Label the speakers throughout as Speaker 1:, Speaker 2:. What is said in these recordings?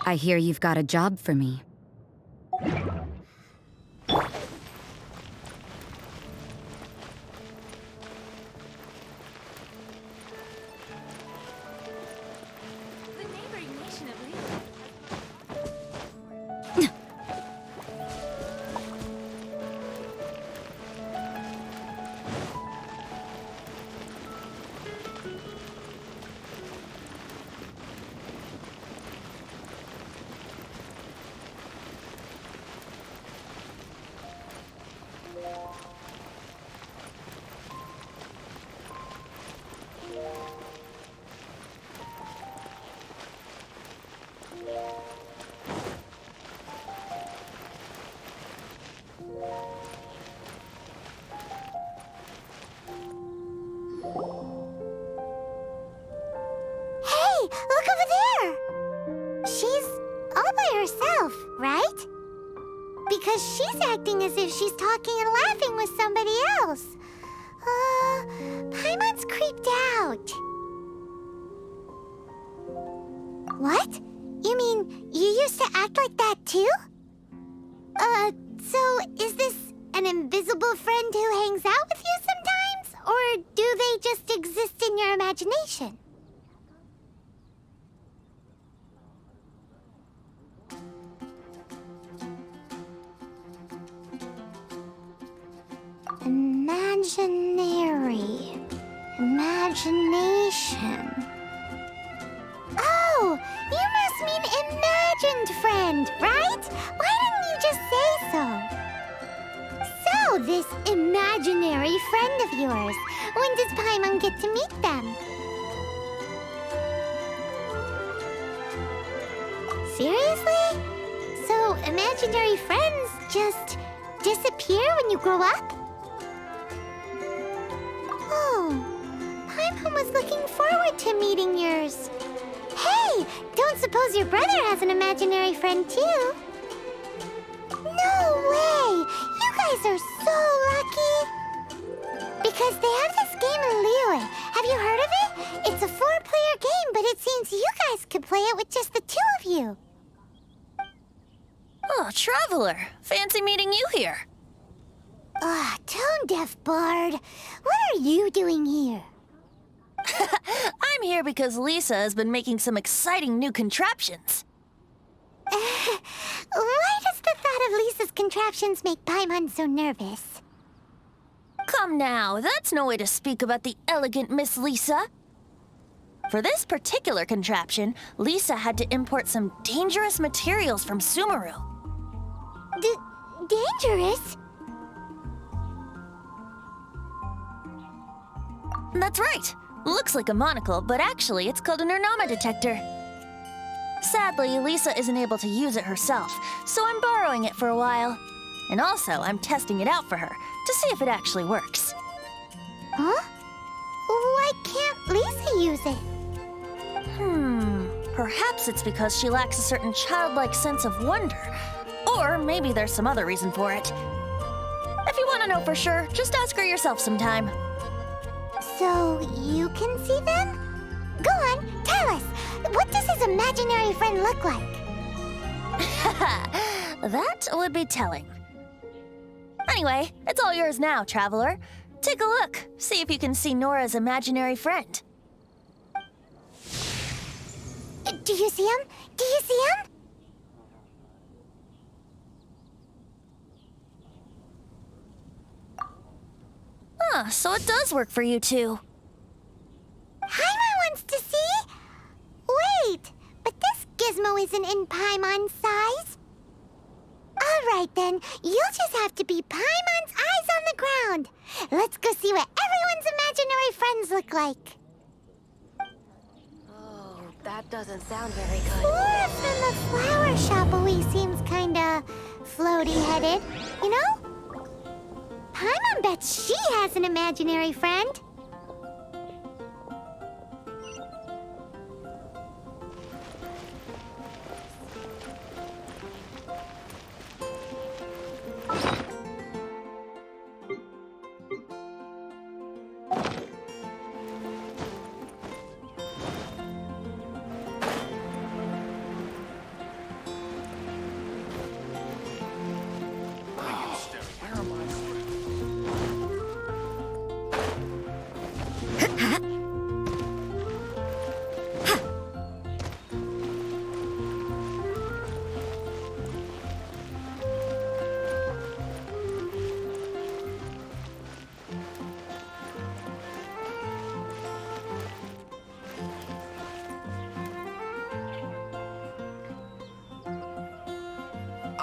Speaker 1: I hear you've got a job for me.
Speaker 2: Look over there! She's all by herself, right? Because she's acting as if she's talking and laughing with somebody else. Paimon's creeped out. What? You mean you used to act like that too? So is this an invisible friend who hangs out with you sometimes? Or do they just exist in your imagination? Imagination. Oh, you must mean imagined friend, right? Why didn't you just say so? So, this imaginary friend of yours, when does Paimon get to meet them? Seriously? So, imaginary friends just disappear when you grow up? Oh, Paimon was looking forward to meeting yours. Hey, don't suppose your brother has an imaginary friend too? No way! You guys are so lucky! Because they have this game in Liyue. Have you heard of it? It's a 4-player game, but it seems you guys could play it with just the 2 of you.
Speaker 3: Oh, Traveler! Fancy meeting you here.
Speaker 2: Tone-deaf bard. What are you doing here?
Speaker 3: I'm here because Lisa has been making some exciting new contraptions.
Speaker 2: Why does the thought of Lisa's contraptions make Paimon so nervous?
Speaker 3: Come now, that's no way to speak about the elegant Miss Lisa. For this particular contraption, Lisa had to import some dangerous materials from Sumeru.
Speaker 2: Dangerous?
Speaker 3: That's right. Looks like a monocle, but actually it's called an Ernama detector. Sadly, Lisa isn't able to use it herself, so I'm borrowing it for a while. And also, I'm testing it out for her to see if it actually works.
Speaker 2: Huh? Why can't Lisa use it?
Speaker 3: Perhaps it's because she lacks a certain childlike sense of wonder. Or maybe there's some other reason for it. If you want to know for sure, just ask her yourself sometime.
Speaker 2: So, you can see them? Go on, tell us. What does his imaginary friend look like?
Speaker 3: That would be telling. Anyway, it's all yours now, Traveler. Take a look. See if you can see Nora's imaginary friend.
Speaker 2: Do you see him? Do you see him?
Speaker 3: So it does work for you two.
Speaker 2: Paimon wants to see? Wait, but this gizmo isn't in Paimon's size. All right then, you'll just have to be Paimon's eyes on the ground. Let's go see what everyone's imaginary friends look like.
Speaker 4: Oh, that doesn't sound very good.
Speaker 2: Flora from the flower shop always seems kinda floaty-headed, you know? Paimon bets she has an imaginary friend.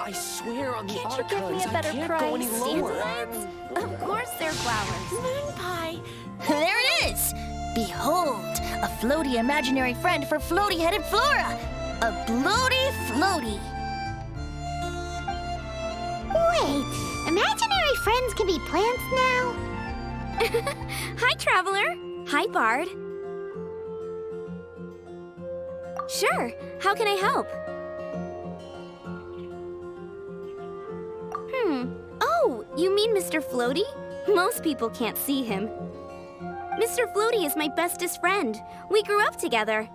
Speaker 5: I swear on the
Speaker 6: Can't you give me
Speaker 5: archives,
Speaker 6: a better
Speaker 5: I can't
Speaker 6: price?
Speaker 5: go any lower.
Speaker 6: Of course they're flowers.
Speaker 4: Moon pie.
Speaker 3: There it is! Behold, a floaty imaginary friend for floaty-headed Flora! A bloaty floaty!
Speaker 2: Wait, imaginary friends can be plants now?
Speaker 6: Hi, Traveler. Hi, Bard. Sure, how can I help? Oh, you mean Mr. Floaty? Most people can't see him. Mr. Floaty is my bestest friend. We grew up together.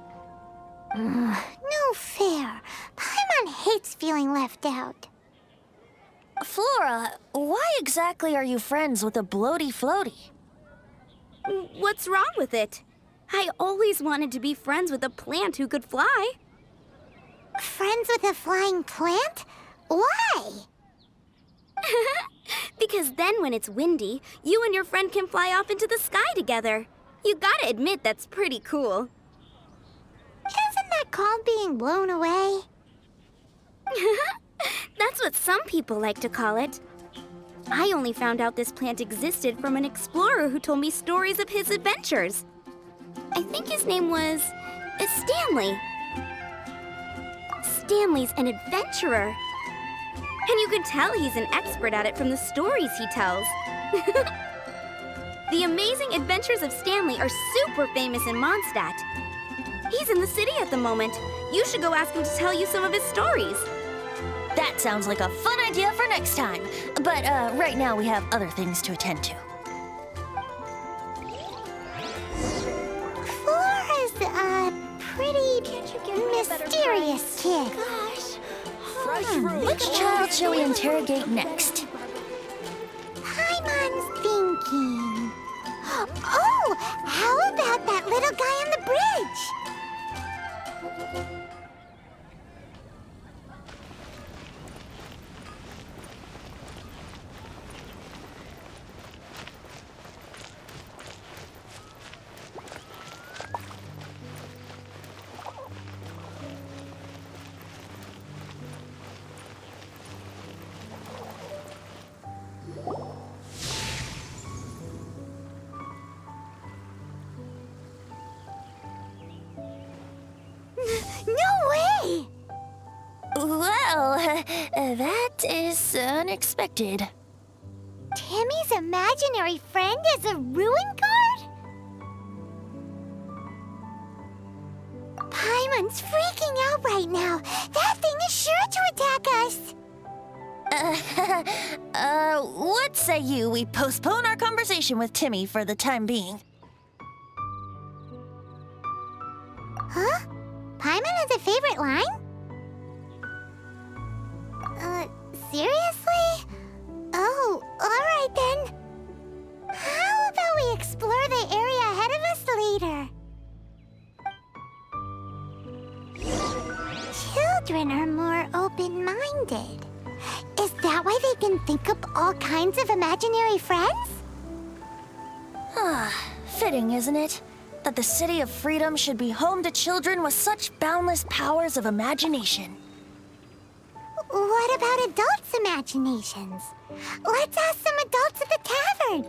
Speaker 2: No fair. Paimon hates feeling left out.
Speaker 3: Flora, why exactly are you friends with a bloaty floaty?
Speaker 6: What's wrong with it? I always wanted to be friends with a plant who could fly.
Speaker 2: Friends with a flying plant? Why?
Speaker 6: Because then when it's windy, you and your friend can fly off into the sky together. You gotta admit that's pretty cool.
Speaker 2: Isn't that called being blown away?
Speaker 6: That's what some people like to call it. I only found out this plant existed from an explorer who told me stories of his adventures. I think his name was Stanley. Stanley's an adventurer. And you can tell he's an expert at it from the stories he tells. The amazing adventures of Stanley are super famous in Mondstadt. He's in the city at the moment. You should go ask him to tell you some of his stories.
Speaker 3: That sounds like a fun idea for next time. But right now we have other things to attend to.
Speaker 2: Flora's a pretty mysterious kid.
Speaker 4: Gosh.
Speaker 5: Fresh fruit.
Speaker 3: Which child shall we interrogate next?
Speaker 2: Paimon's thinking. Oh, how about that little guy on the bridge? No way!
Speaker 3: Well, that is unexpected.
Speaker 2: Timmy's imaginary friend is a ruin guard? Paimon's freaking out right now. That thing is sure to attack us.
Speaker 3: What say you we postpone our conversation with Timmy for the time being?
Speaker 2: Huh? Paimon has a favorite line? Seriously? Oh, alright then. How about we explore the area ahead of us later? Children are more open-minded. Is that why they can think up all kinds of imaginary friends?
Speaker 3: Fitting, isn't it? That the City of Freedom should be home to children with such boundless powers of imagination.
Speaker 2: What about adults' imaginations? Let's ask some adults at the tavern.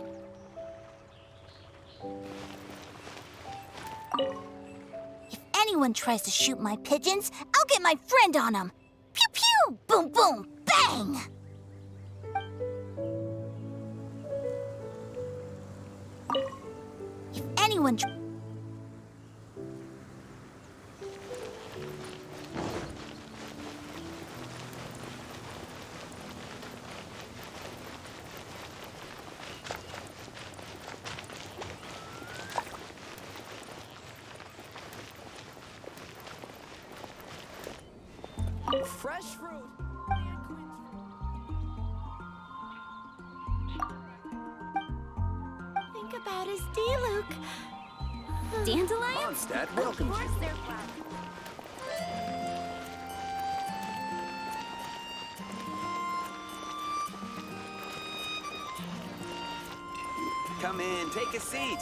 Speaker 2: If anyone tries to shoot my pigeons, I'll get my friend on them. Pew pew! Boom boom! Bang! If anyone
Speaker 5: Fresh fruit.
Speaker 4: Think about his D-Luke.
Speaker 6: Dandelions?
Speaker 5: Mondstadt welcomes you.
Speaker 6: They're flowers.
Speaker 5: Come in, take a seat.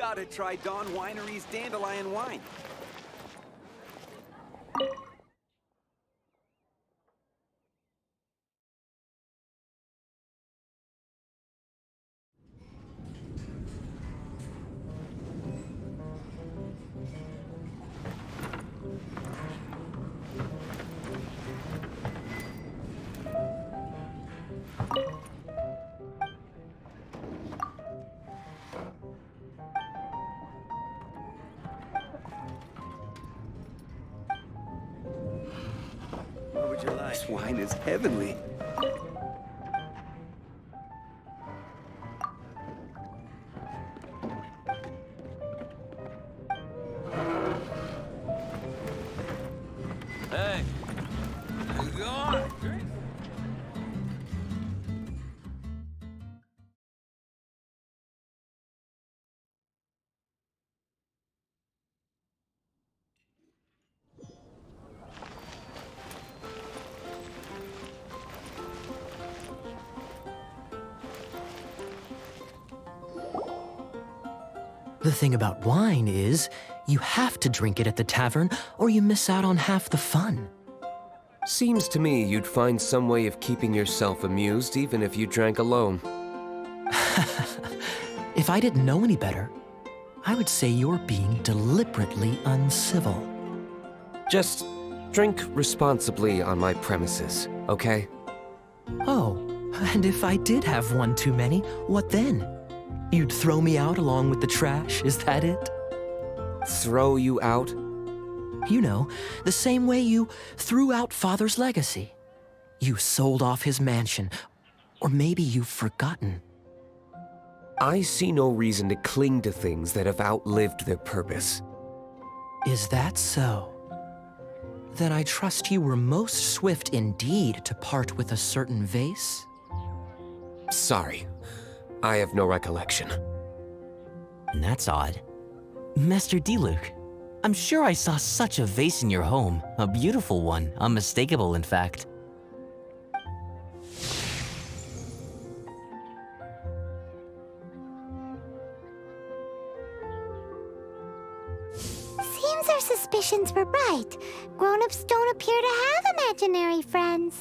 Speaker 5: Gotta try Dawn Winery's dandelion wine. What would you like? This wine is heavenly. Hey, go on, drink.
Speaker 7: The thing about wine is, you have to drink it at the tavern or you miss out on half the fun.
Speaker 8: Seems to me you'd find some way of keeping yourself amused even if you drank alone.
Speaker 7: If I didn't know any better, I would say you're being deliberately uncivil.
Speaker 8: Just drink responsibly on my premises, okay?
Speaker 7: Oh, and if I did have one too many, what then? You'd throw me out along with the trash, is that it?
Speaker 8: Throw you out?
Speaker 7: You know, the same way you threw out Father's legacy. You sold off his mansion, or maybe you've forgotten.
Speaker 8: I see no reason to cling to things that have outlived their purpose.
Speaker 7: Is that so? Then I trust you were most swift indeed to part with a certain vase?
Speaker 8: Sorry, I have no recollection.
Speaker 9: That's odd. Master Diluc, I'm sure I saw such a vase in your home. A beautiful one, unmistakable in fact.
Speaker 2: Seems our suspicions were right. Grown-ups don't appear to have imaginary friends.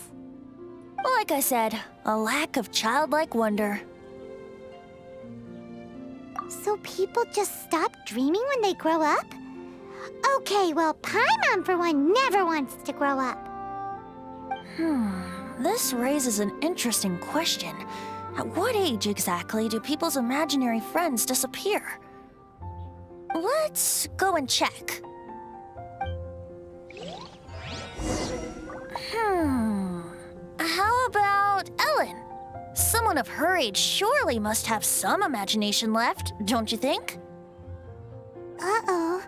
Speaker 3: Like I said, a lack of childlike wonder.
Speaker 2: So people just stop dreaming when they grow up? Okay, well, Paimon, for one, never wants to grow up.
Speaker 3: This raises an interesting question. At what age exactly do people's imaginary friends disappear? Let's go and check. How about Ellen? Someone of her age surely must have some imagination left, don't you think?
Speaker 2: Uh-oh.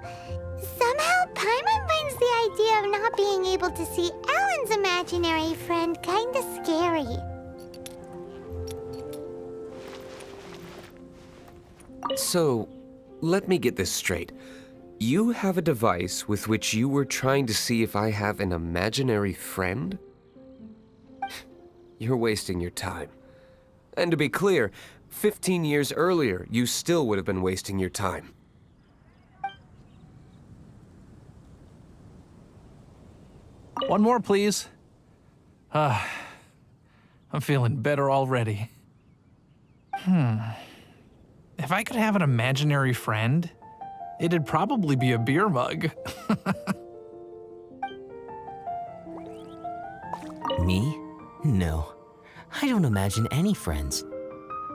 Speaker 2: Somehow, Paimon finds the idea of not being able to see Ellen's imaginary friend kinda scary.
Speaker 8: So, let me get this straight. You have a device with which you were trying to see if I have an imaginary friend? You're wasting your time. And to be clear, 15 years earlier, you still would have been wasting your time.
Speaker 10: One more, please. I'm feeling better already. If I could have an imaginary friend, it'd probably be a beer mug.
Speaker 9: Me? No. I don't imagine any friends.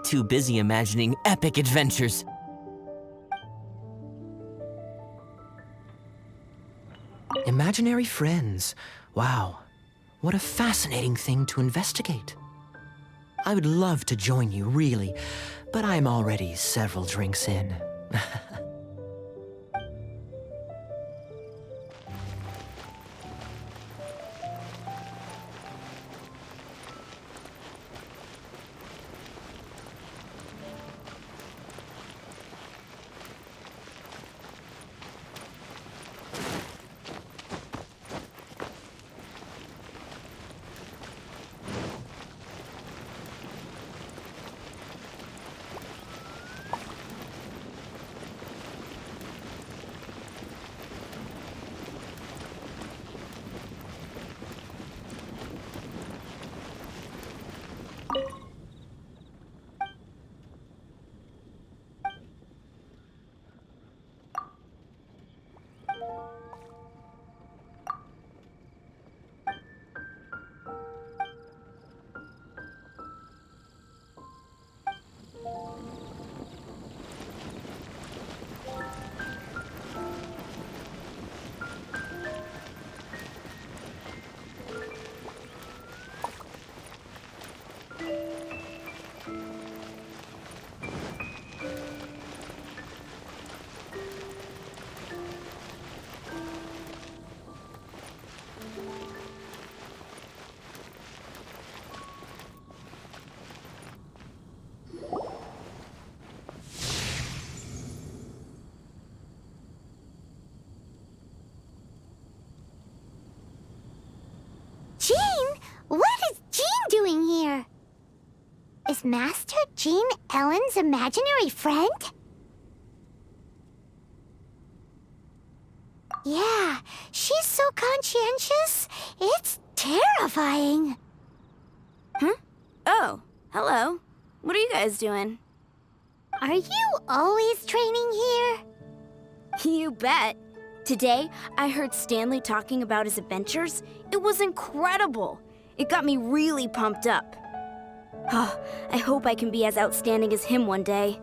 Speaker 9: Too busy imagining epic adventures.
Speaker 7: Imaginary friends. Wow. What a fascinating thing to investigate. I would love to join you, really, but I'm already several drinks in.
Speaker 2: Is Master Jean Ellen's imaginary friend? Yeah, she's so conscientious. It's terrifying.
Speaker 6: Huh? Oh, hello. What are you guys doing?
Speaker 2: Are you always training here?
Speaker 6: You bet. Today, I heard Stanley talking about his adventures. It was incredible. It got me really pumped up. Oh, I hope I can be as outstanding as him one day.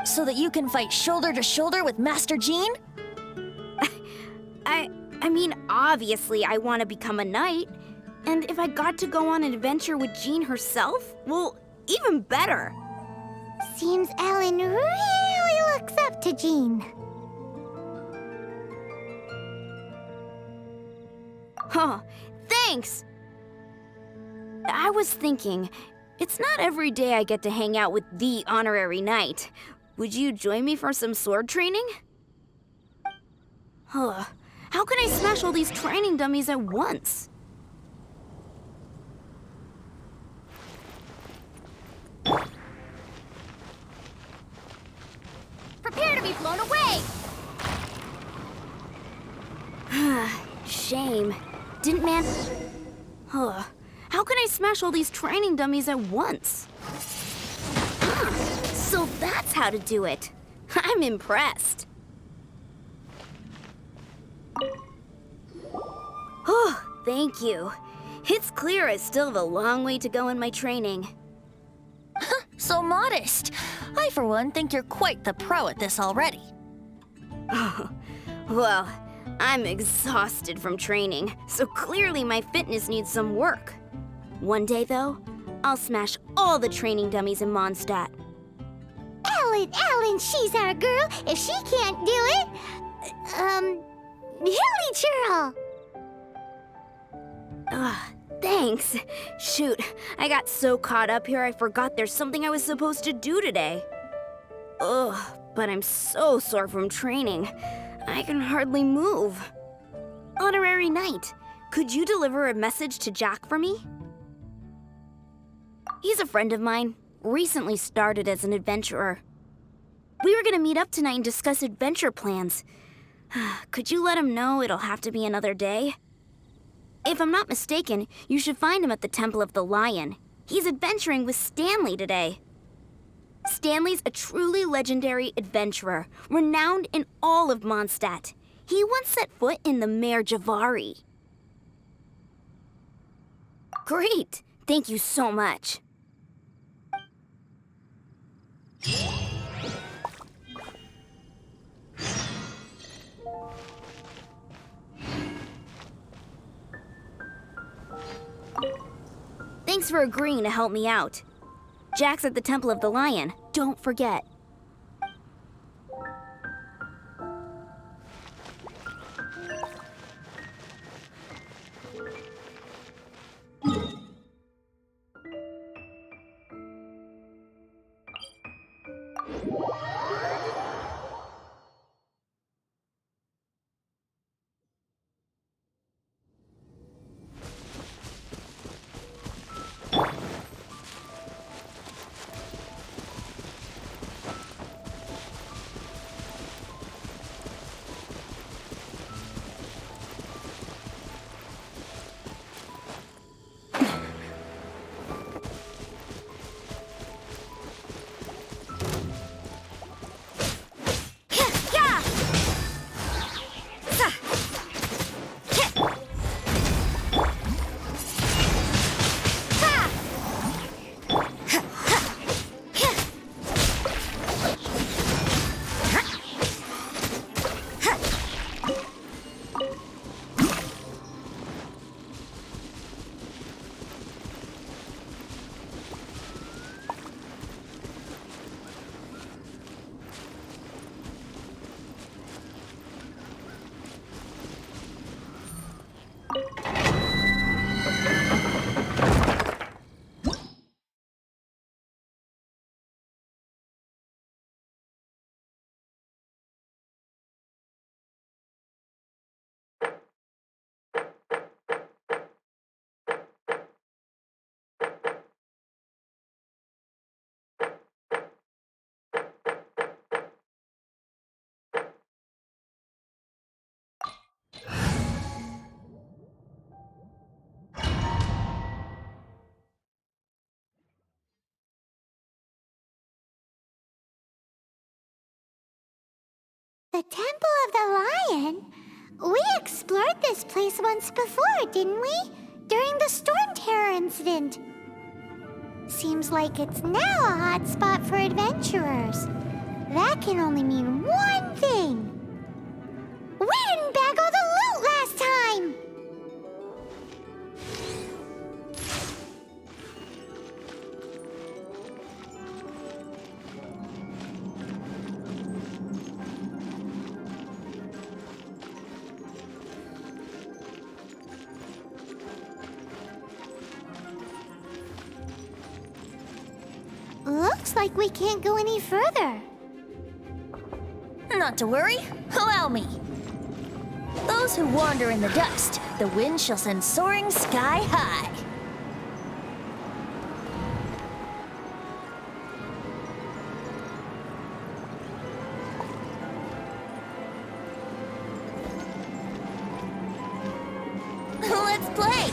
Speaker 3: So that you can fight shoulder to shoulder with Master Jean?
Speaker 6: I mean, obviously I want to become a knight. And if I got to go on an adventure with Jean herself, well, even better.
Speaker 2: Seems Ellen really looks up to Jean.
Speaker 6: Huh, thanks! I was thinking, it's not every day I get to hang out with the honorary knight. Would you join me for some sword training? Huh, how can I smash all these training dummies at once?
Speaker 2: Prepare to be blown away!
Speaker 6: Shame. Didn't man... Huh. How can I smash all these training dummies at once? So that's how to do it. I'm impressed. Oh, thank you. It's clear I still have a long way to go in my training.
Speaker 3: So modest. I, for one, think you're quite the pro at this already.
Speaker 6: Well, I'm exhausted from training, so clearly my fitness needs some work. One day, though, I'll smash all the training dummies in Mondstadt.
Speaker 2: Ellen, she's our girl. If she can't do it, Hilly Churl.
Speaker 6: Thanks. Shoot, I got so caught up here I forgot there's something I was supposed to do today. Ugh, but I'm so sore from training. I can hardly move. Honorary Knight, could you deliver a message to Jack for me? He's a friend of mine, recently started as an adventurer. We were gonna meet up tonight and discuss adventure plans. Could you let him know it'll have to be another day? If I'm not mistaken, you should find him at the Temple of the Lion. He's adventuring with Stanley today. Stanley's a truly legendary adventurer, renowned in all of Mondstadt. He once set foot in the Mare Javari. Great! Thank you so much. Thanks for agreeing to help me out. Jack's at the Temple of the Lion. Don't forget.
Speaker 2: The Temple of the Lion? We explored this place once before, didn't we? During the Storm Terror incident. Seems like it's now a hot spot for adventurers. That can only mean one thing. We didn't bag all the loot last time! Looks like we can't go any further.
Speaker 3: Not to worry, allow me. Those who wander in the dust, the wind shall send soaring sky high. Let's play!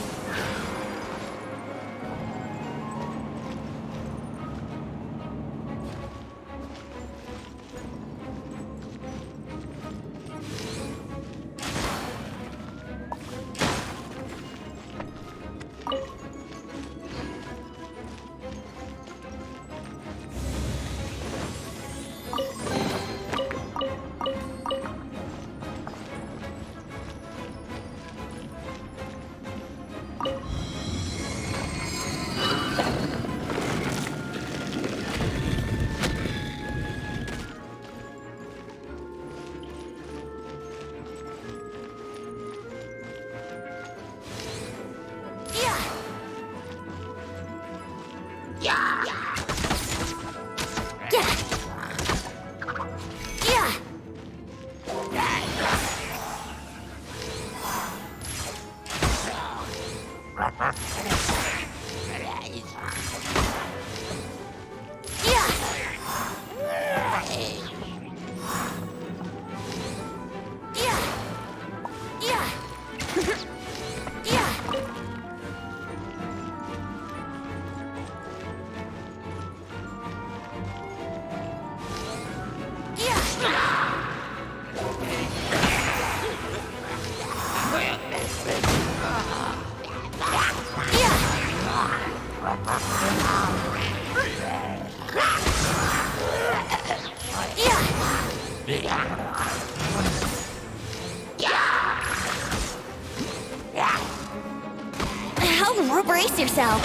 Speaker 3: Brace yourself.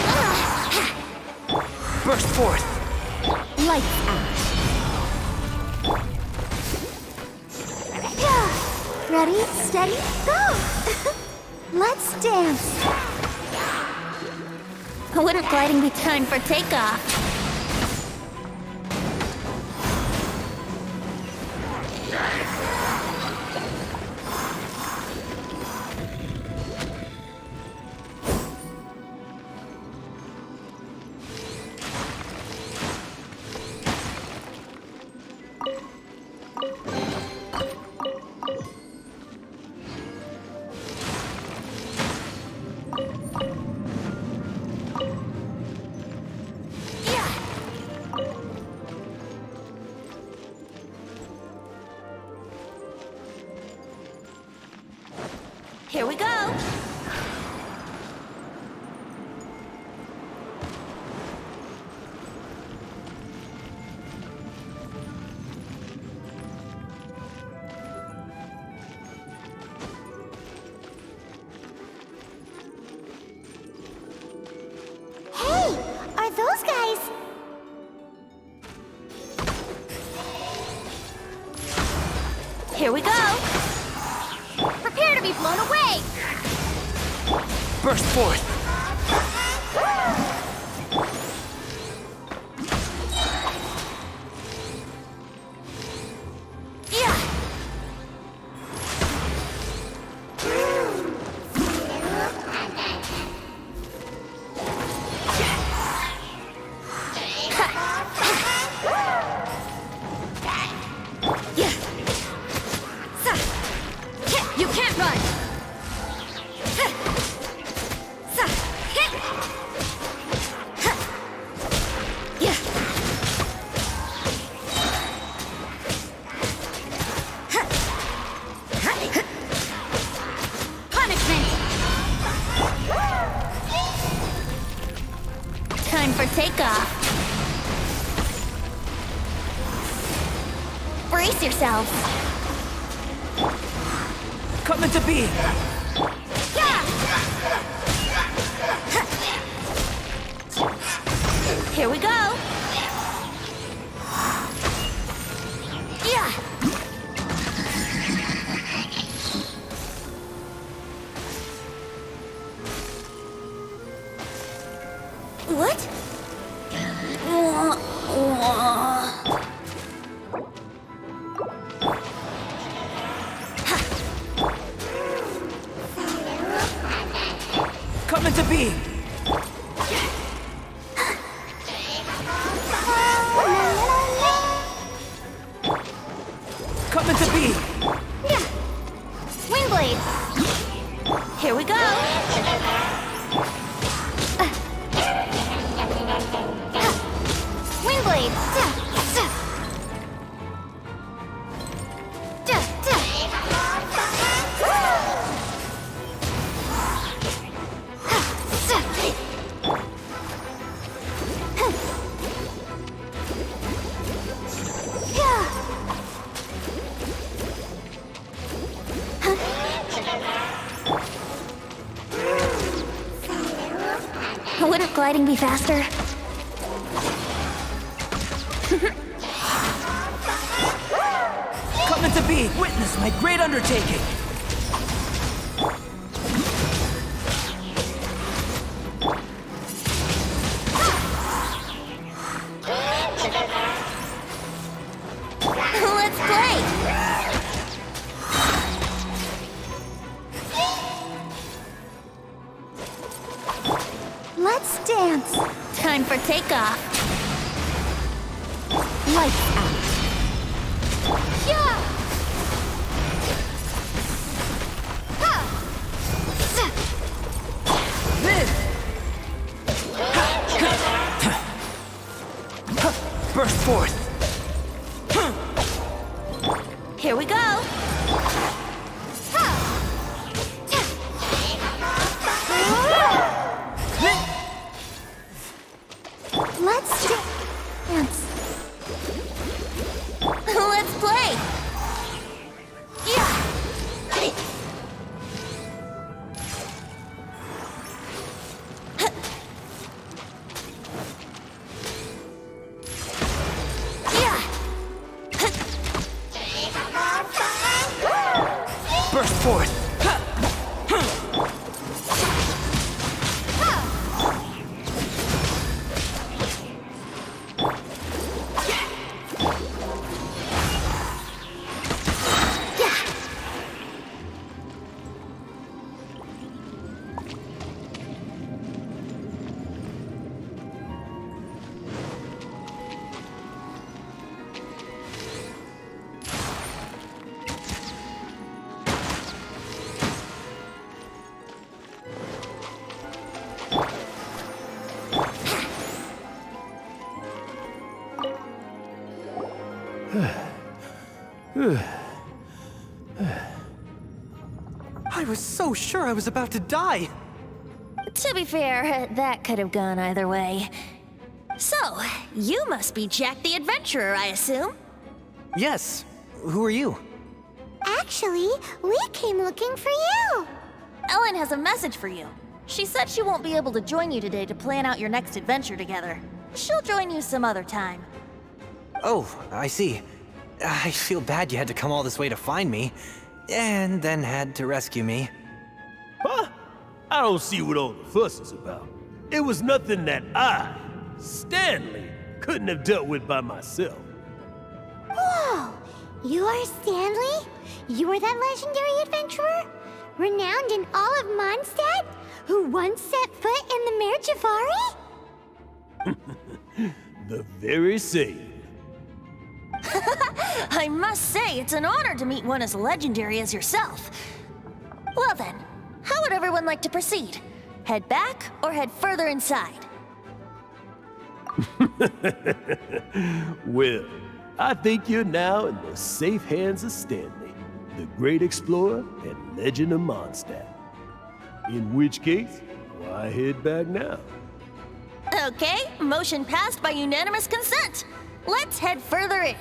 Speaker 7: Burst forth.
Speaker 1: Lights out.
Speaker 2: Ready, steady, go! Let's dance.
Speaker 3: Wouldn't gliding be time for takeoff? Here we go!
Speaker 2: Hey! Are those guys...
Speaker 3: Here we go! Prepare to be blown away!
Speaker 7: Burst forth.
Speaker 3: You can't run! Time for takeoff. Brace yourselves.
Speaker 7: Coming to be!
Speaker 3: Here we go. Yeah. What?
Speaker 7: Coming to be! Coming to be!
Speaker 3: Windblade. Here we go. Windblade. Wouldn't gliding be faster?
Speaker 7: Coming to be! Witness my great undertaking!
Speaker 3: Let's play!
Speaker 2: Let's dance.
Speaker 3: Time for takeoff.
Speaker 1: Lights out.
Speaker 3: Yeah!
Speaker 7: Burst forth!
Speaker 3: Here we go.
Speaker 2: Let's dance.
Speaker 3: Let's play. Yeah. Yeah.
Speaker 7: Burst forth! I was so sure I was about to die!
Speaker 3: To be fair, that could have gone either way. So, you must be Jack the Adventurer, I assume?
Speaker 7: Yes. Who are you?
Speaker 2: Actually, we came looking for you.
Speaker 3: Ellen has a message for you. She said she won't be able to join you today to plan out your next adventure together. She'll join you some other time.
Speaker 11: Oh, I see. I feel bad you had to come all this way to find me, and then had to rescue me.
Speaker 12: Huh? I don't see what all the fuss is about. It was nothing that I, Stanley, couldn't have dealt with by myself.
Speaker 2: Whoa! You are Stanley? You are that legendary adventurer? Renowned in all of Mondstadt? Who once set foot in the Mare Javari?
Speaker 12: The very same.
Speaker 3: I must say, it's an honor to meet one as legendary as yourself. Well then, how would everyone like to proceed? Head back or head further inside?
Speaker 12: Well, I think you're now in the safe hands of Stanley, the great explorer and legend of Mondstadt. In which case, why head back now?
Speaker 3: Okay, motion passed by unanimous consent. Let's head further in.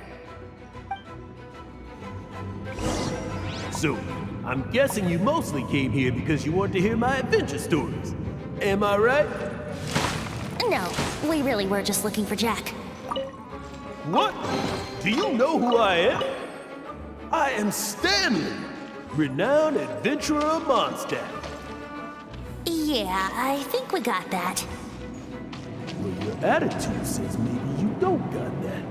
Speaker 12: So, I'm guessing you mostly came here because you want to hear my adventure stories. Am I right?
Speaker 3: No, we really were just looking for Jack.
Speaker 12: What? Do you know who I am? I am Stanley, renowned adventurer of Mondstadt.
Speaker 3: Yeah, I think we got that.
Speaker 12: Well, your attitude says maybe you don't got that.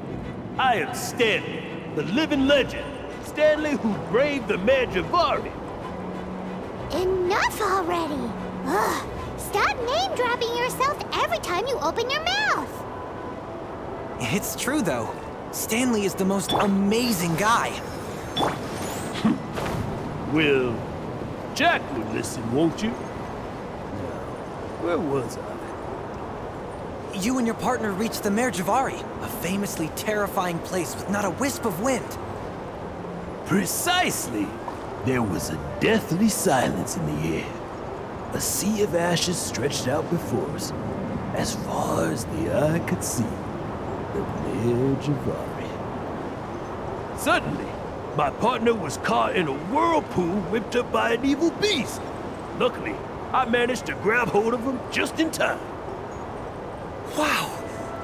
Speaker 12: I am Stanley, the living legend. Stanley who braved the Magivari.
Speaker 2: Enough already! Ugh! Stop name-dropping yourself every time you open your mouth!
Speaker 11: It's true, though. Stanley is the most amazing guy.
Speaker 12: Well, Jack would listen, won't you? Now, where was I?
Speaker 11: You and your partner reached the Merjavari, a famously terrifying place with not a wisp of wind.
Speaker 12: Precisely! There was a deathly silence in the air. A sea of ashes stretched out before us, as far as the eye could see. The Merjavari. Suddenly, my partner was caught in a whirlpool whipped up by an evil beast. Luckily, I managed to grab hold of him just in time.
Speaker 11: Wow!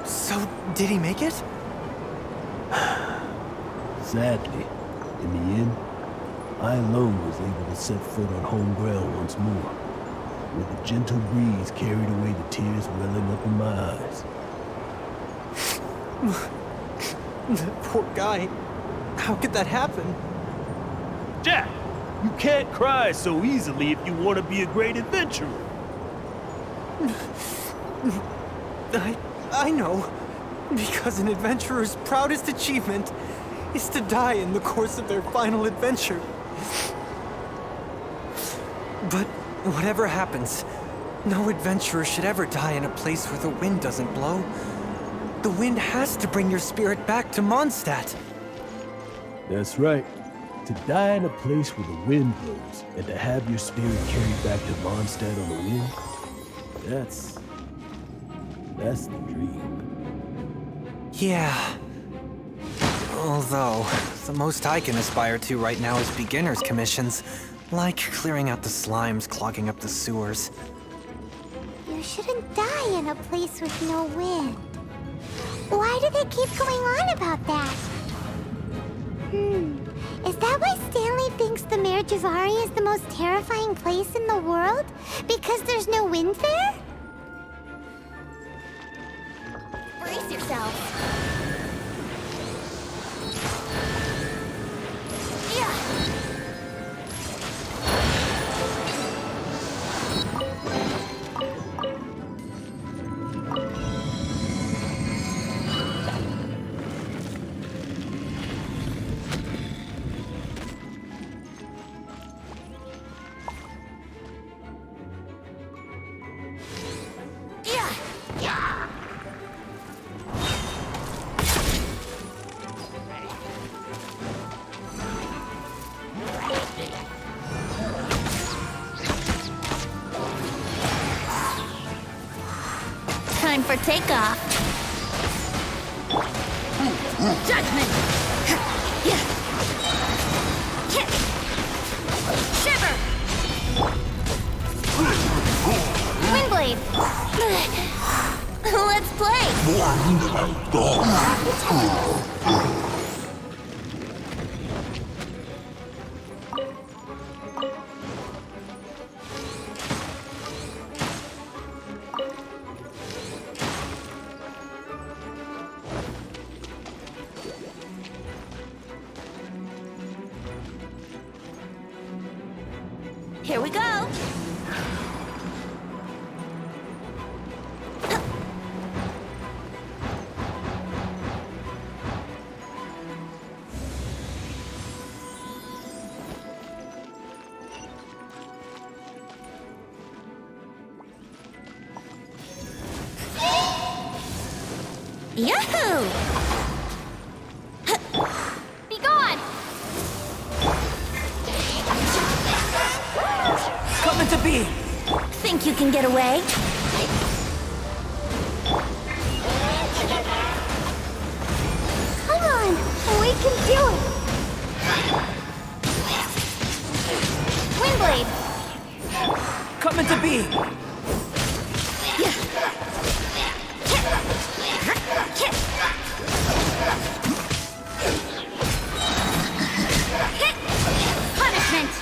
Speaker 11: So, did he make it?
Speaker 12: Sadly, in the end, I alone was able to set foot on home ground once more, with a gentle breeze carried away the tears welling up in my eyes.
Speaker 11: That poor guy. How could that happen?
Speaker 12: Jack, you can't cry so easily if you want to be a great adventurer.
Speaker 11: I know. Because an adventurer's proudest achievement is to die in the course of their final adventure. But whatever happens, no adventurer should ever die in a place where the wind doesn't blow. The wind has to bring your spirit back to Mondstadt.
Speaker 12: That's right. To die in a place where the wind blows, and to have your spirit carried back to Mondstadt on the wind, that's the dream.
Speaker 11: Yeah. Although, the most I can aspire to right now is beginner's commissions, like clearing out the slimes clogging up the sewers.
Speaker 2: You shouldn't die in a place with no wind. Why do they keep going on about that? Is that why Stanley thinks the Merjavari is the most terrifying place in the world? Because there's no wind there?
Speaker 3: Brace yourself. Time for takeoff. Judgment! Shiver! Windblade! Let's play! Here we go! Yahoo! Be gone!
Speaker 11: Come into being!
Speaker 3: Think you can get away?
Speaker 2: Come on, we can do it! Windblade!
Speaker 11: Coming to be!
Speaker 2: Punishment!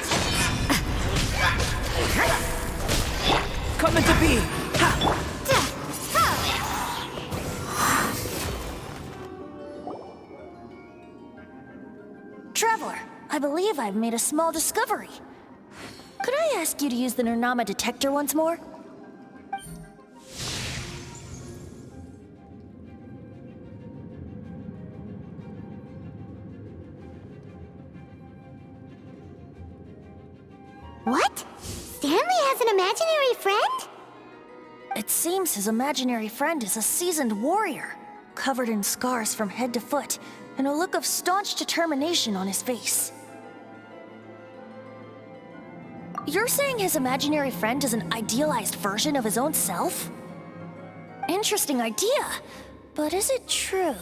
Speaker 11: Coming to be!
Speaker 3: Traveler, I believe I've made a small discovery. Could I ask you to use the Nernama detector once more?
Speaker 2: What? Stanley has an imaginary friend?
Speaker 3: It seems his imaginary friend is a seasoned warrior, covered in scars from head to foot, and a look of staunch determination on his face. You're saying his imaginary friend is an idealized version of his own self? Interesting idea, but is it true?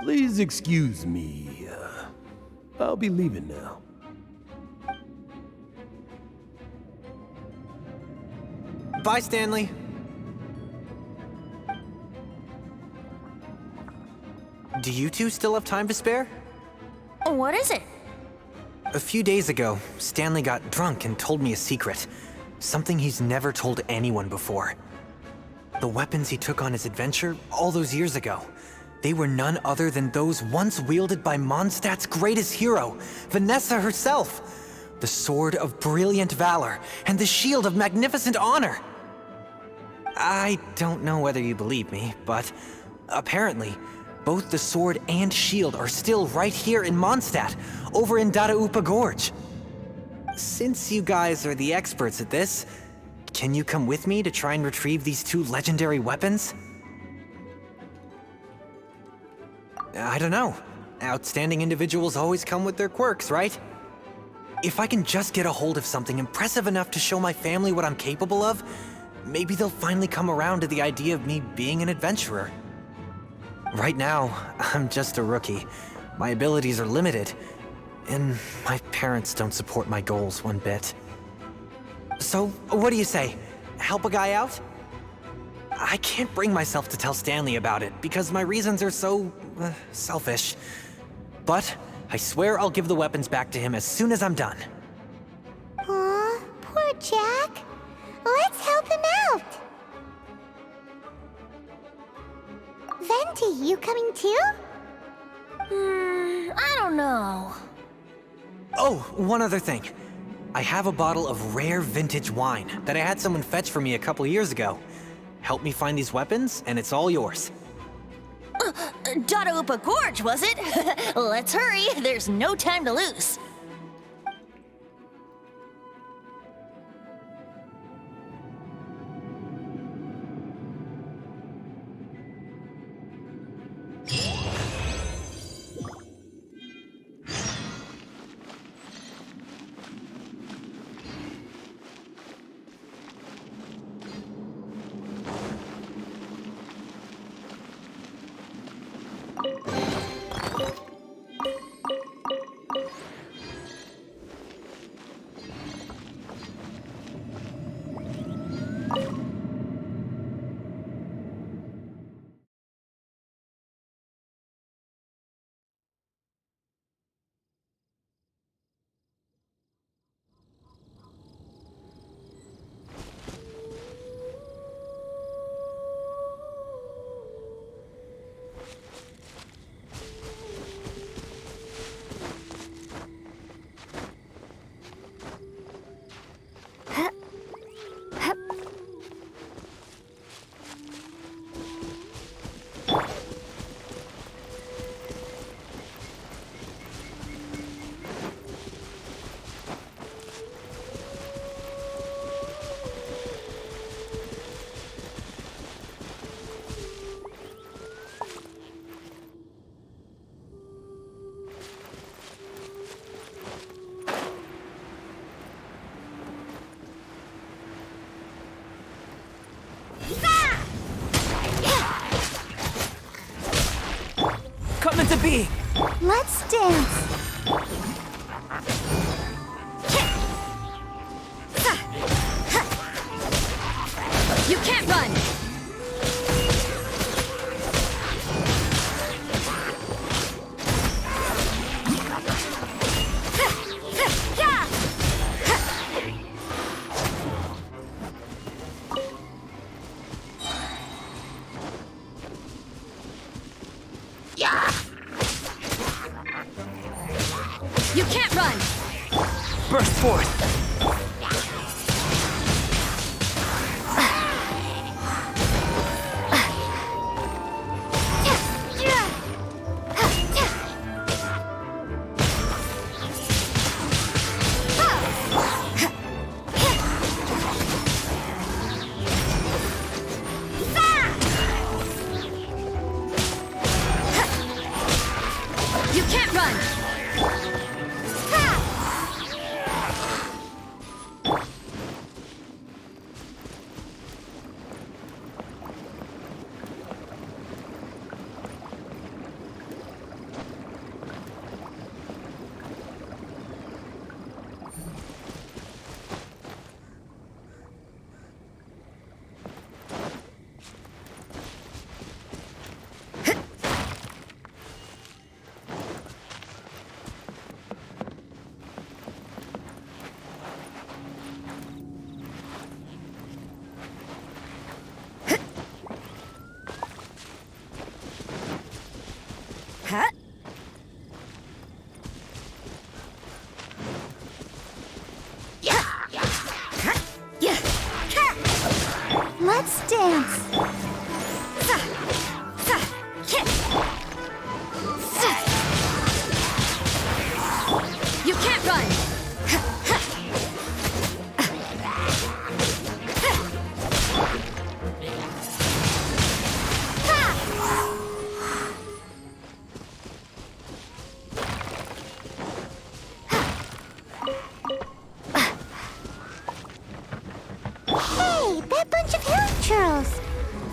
Speaker 12: Please excuse me. I'll be leaving now.
Speaker 11: Bye, Stanley. Do you two still have time to spare?
Speaker 3: What is it?
Speaker 11: A few days ago, Stanley got drunk and told me a secret. Something he's never told anyone before. The weapons he took on his adventure all those years ago, they were none other than those once wielded by Mondstadt's greatest hero, Vanessa herself. The Sword of Brilliant Valor and the Shield of Magnificent Honor. I don't know whether you believe me, but apparently, both the sword and shield are still right here in Mondstadt, over in Dadaupa Gorge. Since you guys are the experts at this, can you come with me to try and retrieve these two legendary weapons? I don't know. Outstanding individuals always come with their quirks, right? If I can just get a hold of something impressive enough to show my family what I'm capable of, maybe they'll finally come around to the idea of me being an adventurer. Right now, I'm just a rookie. My abilities are limited, and my parents don't support my goals one bit. So, what do you say? Help a guy out? I can't bring myself to tell Stanley about it because my reasons are so selfish. But I swear I'll give the weapons back to him as soon as I'm done.
Speaker 2: Aw, poor Jack. Let's help him out. Venti, you coming too?
Speaker 3: I don't know.
Speaker 11: Oh, one other thing. I have a bottle of rare vintage wine that I had someone fetch for me a couple years ago. Help me find these weapons, and it's all yours.
Speaker 3: Dadaupa Gorge, was it? Let's hurry, there's no time to lose.
Speaker 11: be?
Speaker 2: Let's dance.
Speaker 1: You can't run! You can't run!
Speaker 11: Burst forth!
Speaker 1: You can't run! Huh?
Speaker 2: Let's dance.
Speaker 1: You can't run!
Speaker 2: Hey, that bunch of hill churls.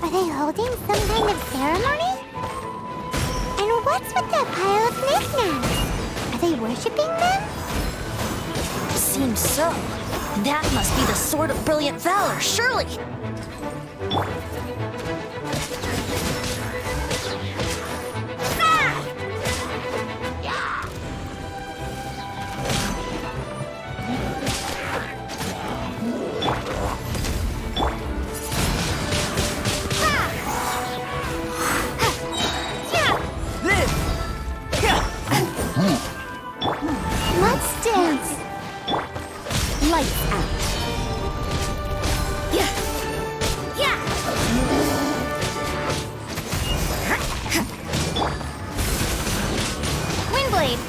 Speaker 2: Are they holding some kind of ceremony? And what's with that pile of knickknacks? Are they worshipping them?
Speaker 3: Seems so. That must be the Sword of Brilliant Valor, surely.
Speaker 2: Let's dance.
Speaker 1: Lights out.
Speaker 2: Windblade.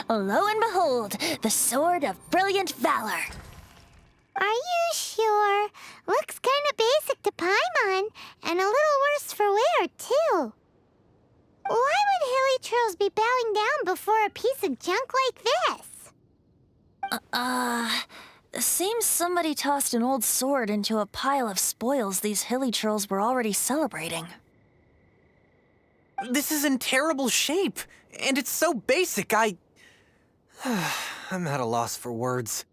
Speaker 3: Lo and behold, the Sword of Brilliant Valor.
Speaker 2: Are you sure? Looks kind of basic to Paimon, and a little worse for wear, too. Why would hilly trolls be bowing down before a piece of junk like this?
Speaker 3: Seems somebody tossed an old sword into a pile of spoils these hilly trolls were already celebrating.
Speaker 11: This is in terrible shape, and it's so basic, I'm at a loss for words.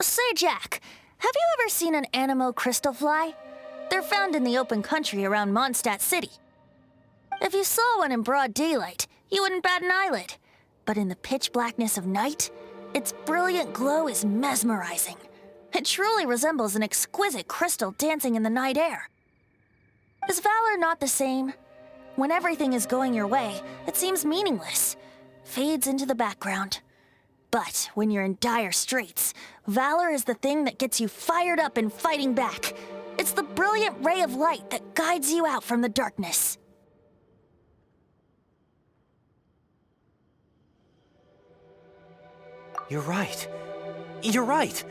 Speaker 3: Say, Jack, have you ever seen an Anemo crystal fly? They're found in the open country around Mondstadt City. If you saw one in broad daylight, you wouldn't bat an eyelid. But in the pitch blackness of night, its brilliant glow is mesmerizing. It truly resembles an exquisite crystal dancing in the night air. Is valor not the same? When everything is going your way, it seems meaningless, fades into the background. But when you're in dire straits, valor is the thing that gets you fired up and fighting back. It's the brilliant ray of light that guides you out from the darkness.
Speaker 11: You're right. You're right.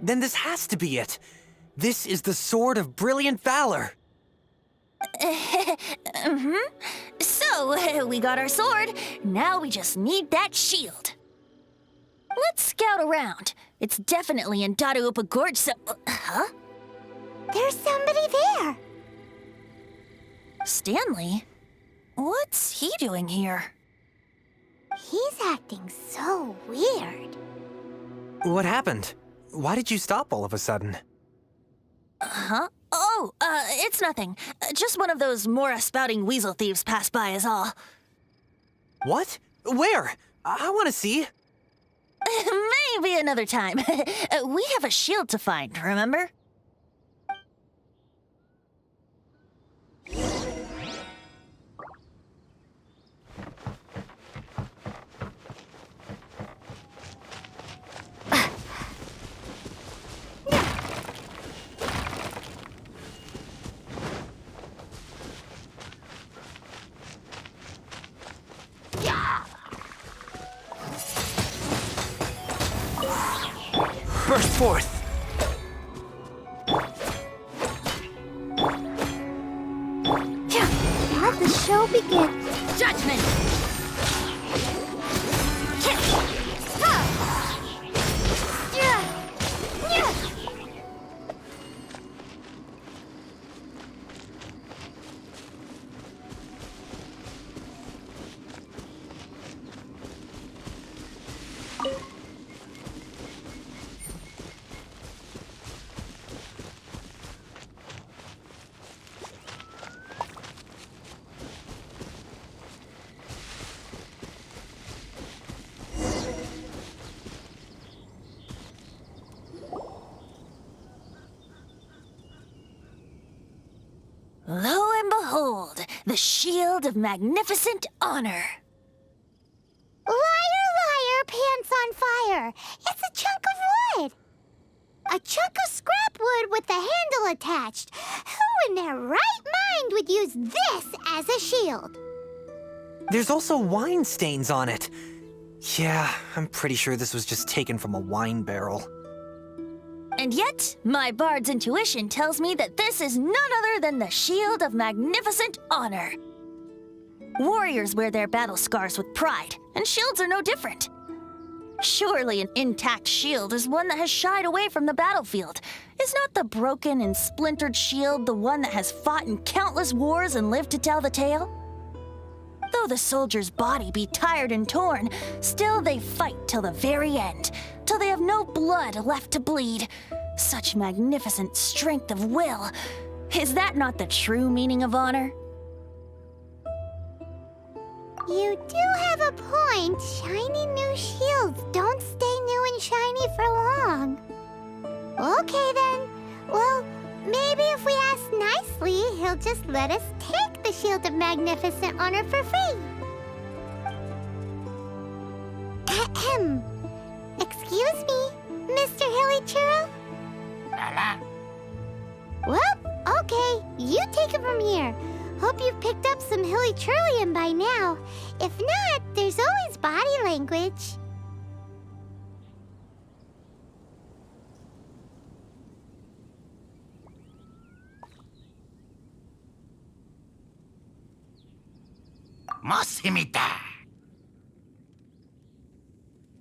Speaker 11: Then this has to be it. This is the Sword of Brilliant Valor.
Speaker 3: So, we got our sword. Now we just need that shield. Let's scout around. It's definitely in Daraupa Gorge, so... Huh?
Speaker 2: There's somebody there.
Speaker 3: Stanley? What's he doing here?
Speaker 2: He's acting so weird.
Speaker 11: What happened? Why did you stop all of a sudden?
Speaker 3: Huh? Oh, it's nothing. Just one of those Mora-spouting weasel thieves passed by is all.
Speaker 11: What? Where? I want to see.
Speaker 3: Maybe another time. We have a shield to find, remember?
Speaker 11: Burst forth!
Speaker 2: Now the show begins.
Speaker 3: Judgment! Lo and behold, the shield of magnificent honor.
Speaker 2: Liar, liar, pants on fire. It's a chunk of wood. A chunk of scrap wood with the handle attached. Who in their right mind would use this as a shield?
Speaker 11: There's also wine stains on it. Yeah, I'm pretty sure this was just taken from a wine barrel.
Speaker 3: And yet, my bard's intuition tells me that this is none other than the shield of magnificent honor. Warriors wear their battle scars with pride, and shields are no different. Surely an intact shield is one that has shied away from the battlefield. Is not the broken and splintered shield the one that has fought in countless wars and lived to tell the tale? Though the soldier's body be tired and torn, still they fight till the very end, till they have no blood left to bleed. Such magnificent strength of will. Is that not the true meaning of honor?
Speaker 2: You do have a point. Shiny new shields don't stay new and shiny for long. Okay then. Well, maybe if we ask nicely, he'll just let us take the Shield of Magnificent Honor for free. Ahem. Excuse me, Mr. Hilly Churro? Well, okay, you take it from here. Hope you've picked up some Hilly Churlian by now. If not, there's always body language.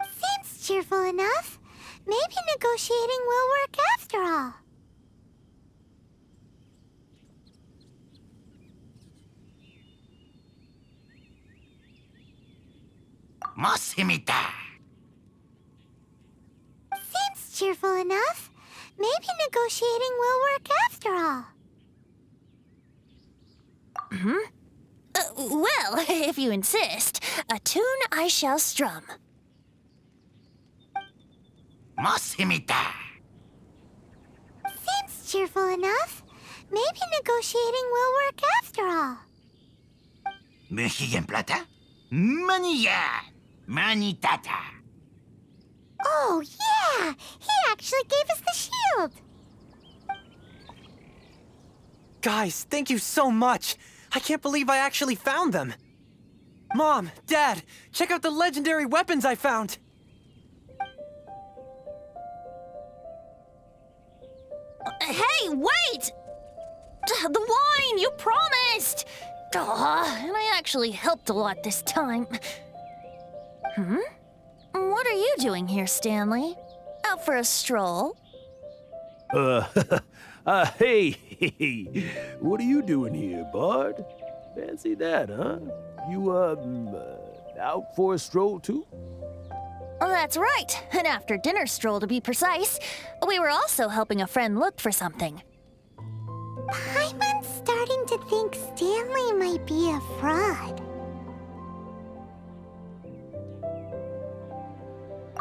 Speaker 2: Seems cheerful enough. Maybe negotiating will work after all. Seems cheerful enough. Maybe negotiating will work after all.
Speaker 3: Well, if you insist, a tune I shall strum.
Speaker 2: Seems cheerful enough. Maybe negotiating will work after all. Oh, yeah! He actually gave us the shield!
Speaker 11: Guys, thank you so much! I can't believe I actually found them! Mom, Dad, check out the legendary weapons I found!
Speaker 3: Hey, wait! The wine, you promised! And I actually helped a lot this time. What are you doing here, Stanley? Out for a stroll?
Speaker 12: Hey, what are you doing here, Bard? Fancy that, huh? You, out for a stroll too?
Speaker 3: That's right, an after-dinner stroll to be precise. We were also helping a friend look for something.
Speaker 2: Paimon's starting to think Stanley might be a fraud.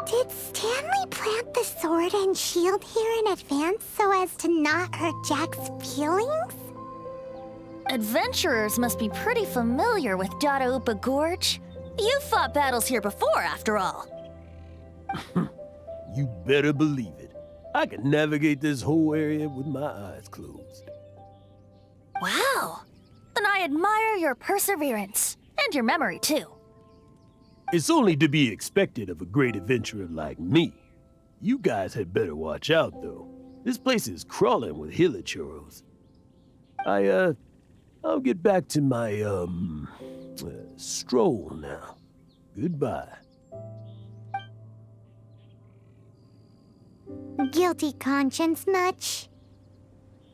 Speaker 2: Did Stanley plant the sword and shield here in advance so as to not hurt Jack's feelings?
Speaker 3: Adventurers must be pretty familiar with Dadaupa Gorge. You've fought battles here before, after all.
Speaker 12: You better believe it. I can navigate this whole area with my eyes closed.
Speaker 3: Wow. Then I admire your perseverance. And your memory, too.
Speaker 12: It's only to be expected of a great adventurer like me. You guys had better watch out, though. This place is crawling with hilichurros. I'll get back to my, stroll now. Goodbye.
Speaker 2: Guilty conscience much?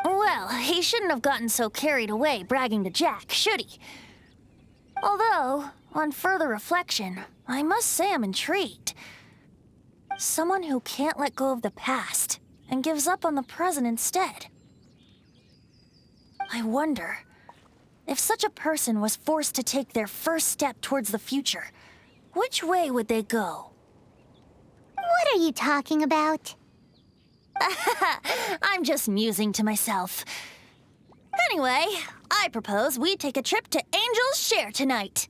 Speaker 3: Well, he shouldn't have gotten so carried away bragging to Jack, should he? Although, on further reflection, I must say I'm intrigued. Someone who can't let go of the past and gives up on the present instead. I wonder, if such a person was forced to take their first step towards the future, which way would they go?
Speaker 2: What are you talking about?
Speaker 3: I'm just musing to myself. Anyway, I propose we take a trip to Angel's Share tonight.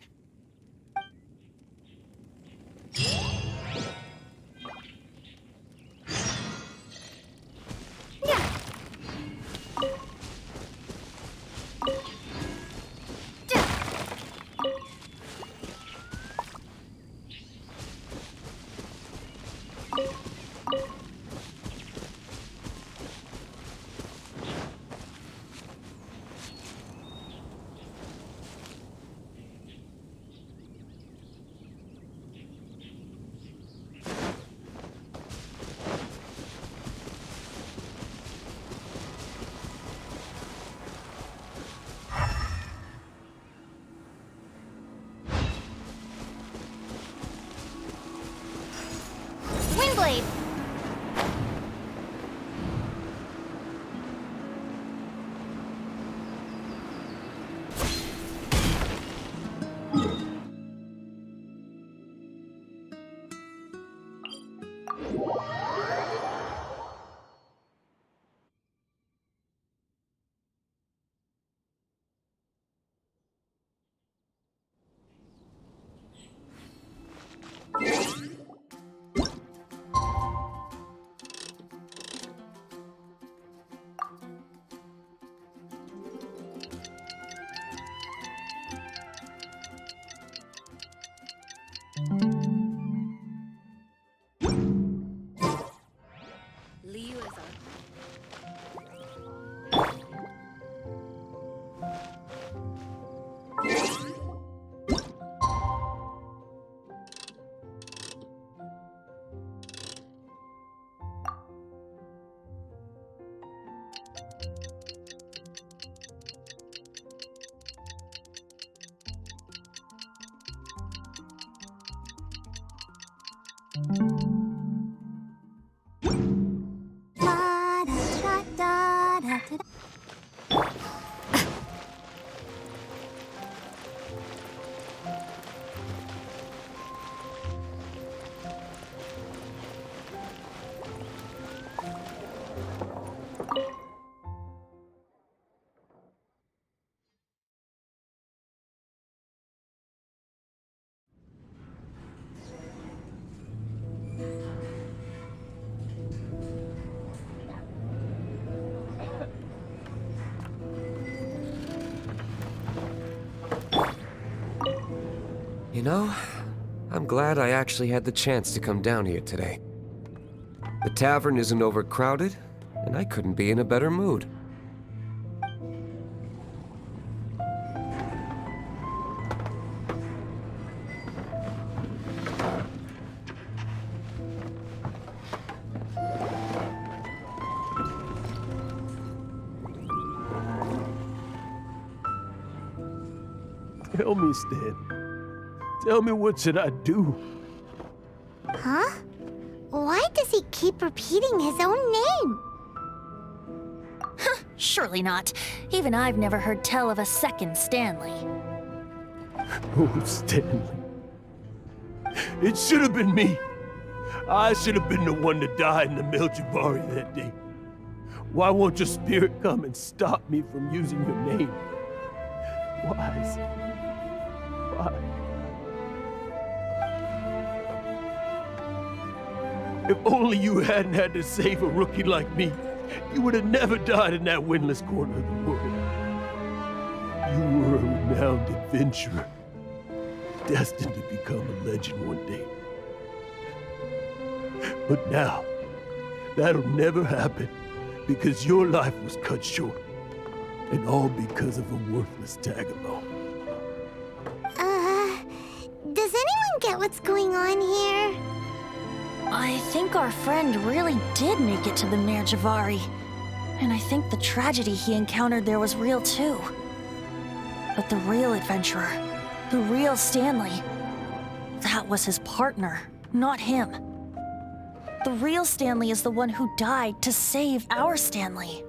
Speaker 3: Windblade!
Speaker 8: You know, I'm glad I actually had the chance to come down here today. The tavern isn't overcrowded, and I couldn't be in a better mood.
Speaker 12: Tell me, Stan. Tell me, what should I do?
Speaker 2: Huh? Why does he keep repeating his own name?
Speaker 3: Surely not. Even I've never heard tell of a second Stanley.
Speaker 12: Oh, Stanley. It should have been me. I should have been the one to die in the Melchivari that day. Why won't your spirit come and stop me from using your name? Why? If only you hadn't had to save a rookie like me, you would have never died in that windless corner of the world. You were a renowned adventurer, destined to become a legend one day. But now, that'll never happen, because your life was cut short, and all because of a worthless tag-along.
Speaker 2: Does anyone get what's going on here?
Speaker 3: I think our friend really did make it to the Merjavari. And I think the tragedy he encountered there was real too. But the real adventurer, the real Stanley, that was his partner, not him. The real Stanley is the one who died to save our Stanley.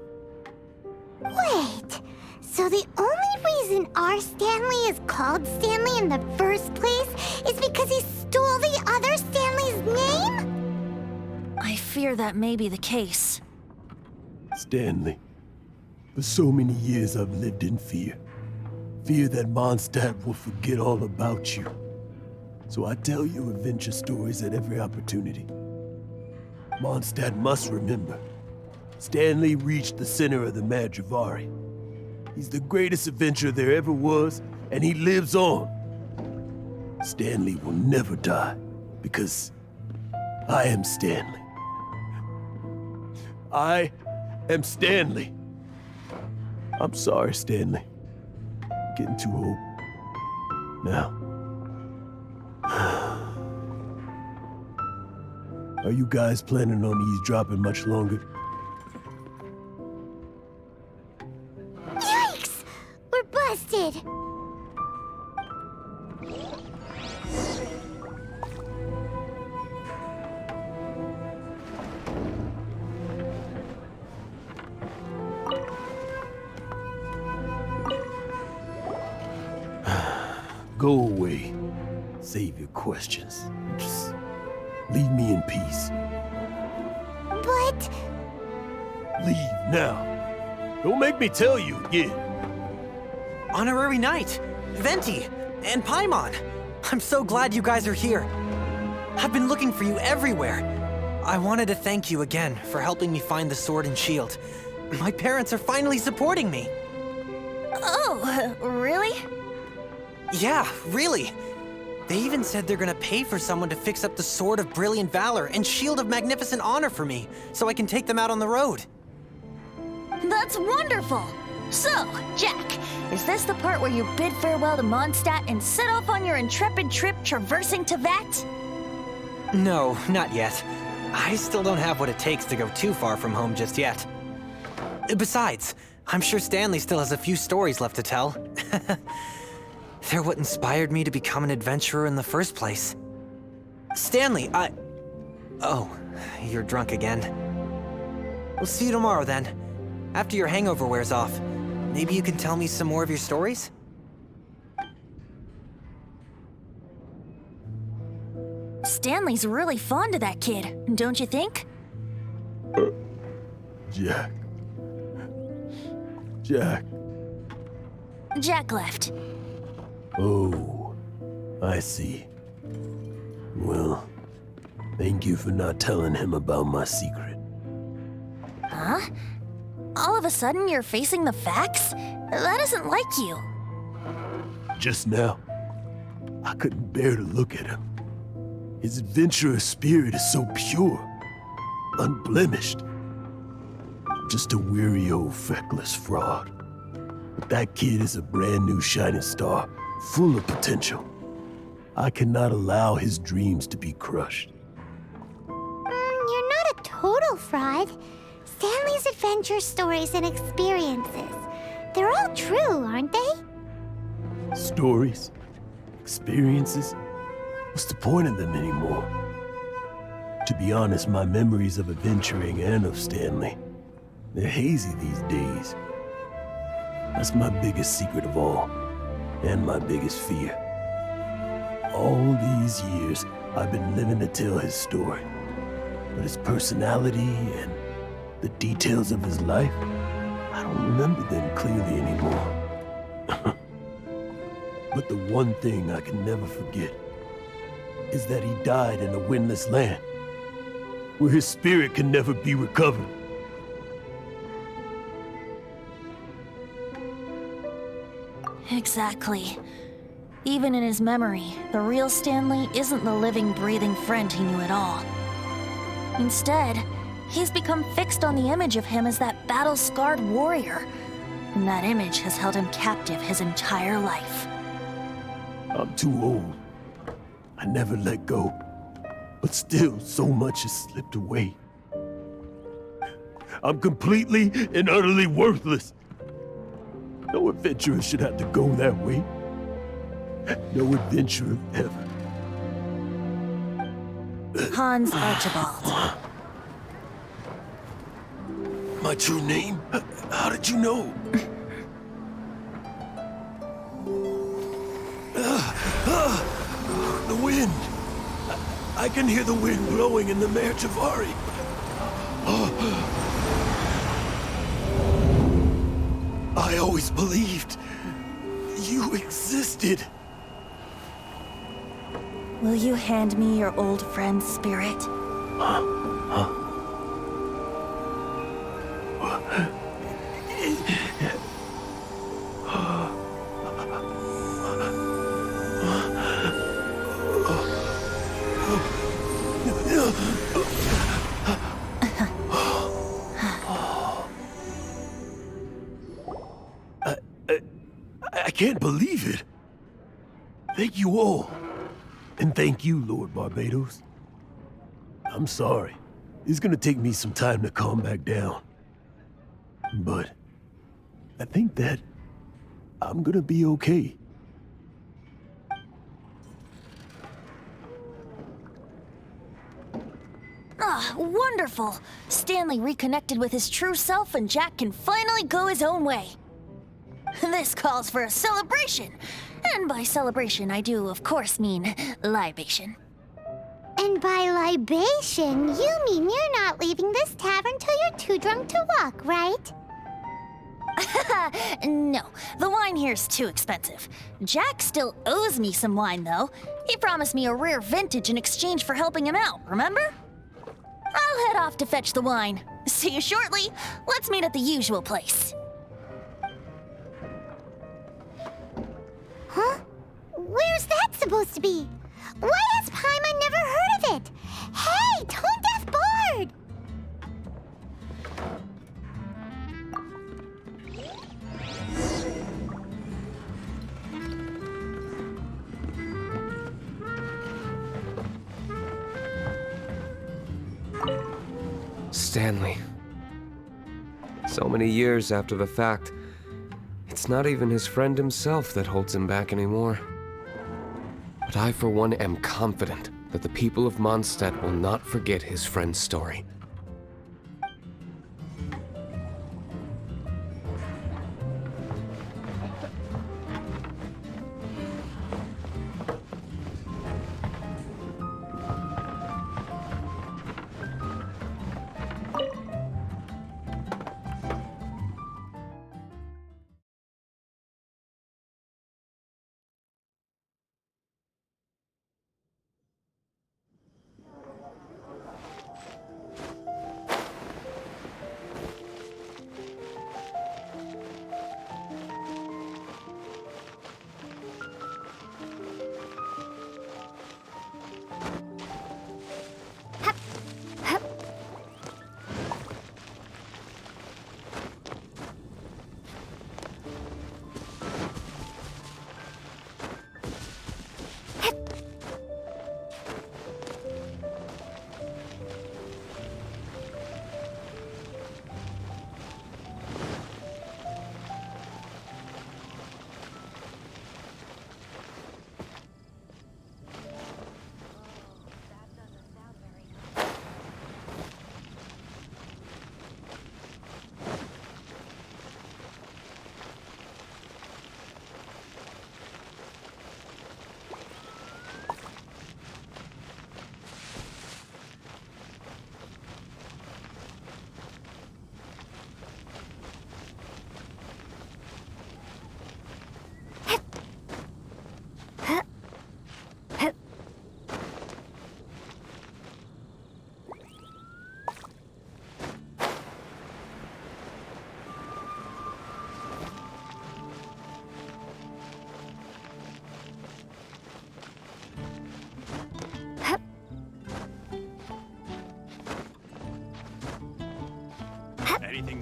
Speaker 2: Wait, so the only reason our Stanley is called Stanley in the first place is because he stole the other Stanley's name?
Speaker 3: I fear that may be the case.
Speaker 12: Stanley, for so many years I've lived in fear. Fear that Mondstadt will forget all about you. So I tell you adventure stories at every opportunity. Mondstadt must remember. Stanley reached the center of the Merjavari. He's the greatest adventurer there ever was, and he lives on. Stanley will never die, because I am Stanley. I am Stanley. I'm sorry, Stanley. Getting too old. Now. Are you guys planning on eavesdropping much longer?
Speaker 2: Yikes! We're busted!
Speaker 12: Go away. Save your questions. Just leave me in peace.
Speaker 2: But...
Speaker 12: Leave now. Don't make me tell you again.
Speaker 11: Honorary Knight, Venti, and Paimon. I'm so glad you guys are here. I've been looking for you everywhere. I wanted to thank you again for helping me find the sword and shield. My parents are finally supporting me.
Speaker 3: Oh, really?
Speaker 11: Yeah, really. They even said they're gonna pay for someone to fix up the Sword of Brilliant Valor and Shield of Magnificent Honor for me, so I can take them out on the road.
Speaker 3: That's wonderful! So, Jack, is this the part where you bid farewell to Mondstadt and set off on your intrepid trip traversing Tevat?
Speaker 11: No, not yet. I still don't have what it takes to go too far from home just yet. Besides, I'm sure Stanley still has a few stories left to tell. They're what inspired me to become an adventurer in the first place. Stanley, Oh, you're drunk again. We'll see you tomorrow then. After your hangover wears off. Maybe you can tell me some more of your stories?
Speaker 3: Stanley's really fond of that kid, don't you think?
Speaker 12: Jack. Jack.
Speaker 3: Jack left.
Speaker 12: Oh, I see. Well, thank you for not telling him about my secret.
Speaker 3: Huh? All of a sudden you're facing the facts? That isn't like you.
Speaker 12: Just now, I couldn't bear to look at him. His adventurous spirit is so pure, unblemished. Just a weary old feckless fraud. But that kid is a brand new shining star, full of potential. I cannot allow his dreams to be crushed.
Speaker 2: You're not a total fraud. Stanley's adventure stories and experiences, they're all true, aren't they?
Speaker 12: Stories? Experiences? What's the point of them anymore? To be honest, my memories of adventuring and of Stanley, they're hazy these days. That's my biggest secret of all, and my biggest fear. All these years, I've been living to tell his story. But his personality and the details of his life, I don't remember them clearly anymore. But the one thing I can never forget is that he died in a windless land, where his spirit can never be recovered.
Speaker 3: Exactly. Even in his memory, the real Stanley isn't the living, breathing friend he knew at all. Instead, he's become fixed on the image of him as that battle-scarred warrior, and that image has held him captive his entire life.
Speaker 12: I'm too old. I never let go. But still, so much has slipped away. I'm completely and utterly worthless. No adventurer should have to go that way. No adventurer ever.
Speaker 3: Hans Archibald.
Speaker 12: My true name? How did you know? The wind. I can hear the wind blowing in the Mare Javari. I always believed you existed.
Speaker 3: Will you hand me your old friend's spirit?
Speaker 12: I can't believe it. Thank you all. And thank you, Lord Barbados. I'm sorry. It's gonna take me some time to calm back down. But I think that I'm gonna be okay.
Speaker 3: Ah, wonderful! Stanley reconnected with his true self and Jack can finally go his own way. This calls for a celebration. And by celebration, I do, of course, mean libation.
Speaker 2: And by libation, you mean you're not leaving this tavern till you're too drunk to walk, right?
Speaker 3: No, the wine here's too expensive. Jack still owes me some wine, though. He promised me a rare vintage in exchange for helping him out, remember? I'll head off to fetch the wine. See you shortly. Let's meet at the usual place.
Speaker 2: Huh? Where's that supposed to be? Why has Paimon never heard of it? Hey, Tone Deaf Bard!
Speaker 8: Stanley. So many years after the fact, it's not even his friend himself that holds him back anymore. But I, for one, am confident that the people of Mondstadt will not forget his friend's story.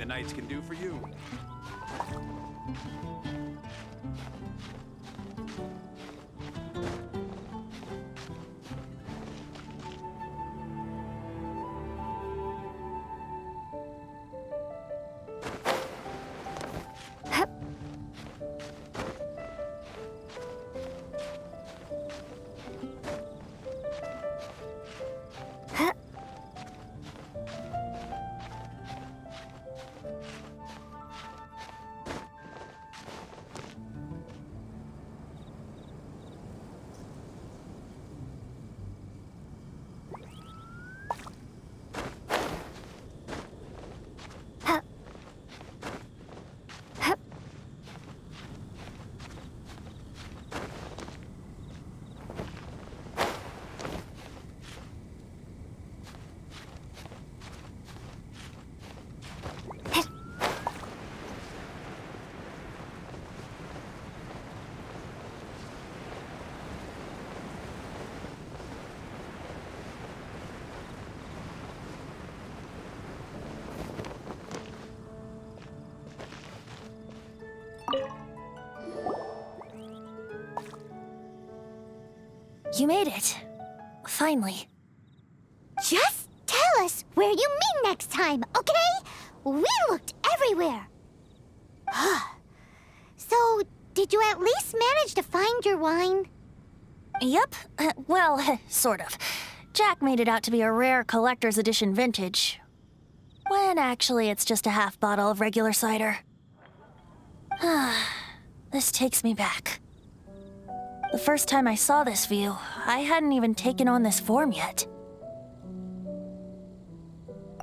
Speaker 5: the knights can do for you.
Speaker 3: You made it. Finally.
Speaker 2: Just tell us where you meet next time, okay? We looked everywhere. So, did you at least manage to find your wine?
Speaker 3: Yep. Well, sort of. Jack made it out to be a rare collector's edition vintage. When actually it's just a half bottle of regular cider. This takes me back. The first time I saw this view, I hadn't even taken on this form yet.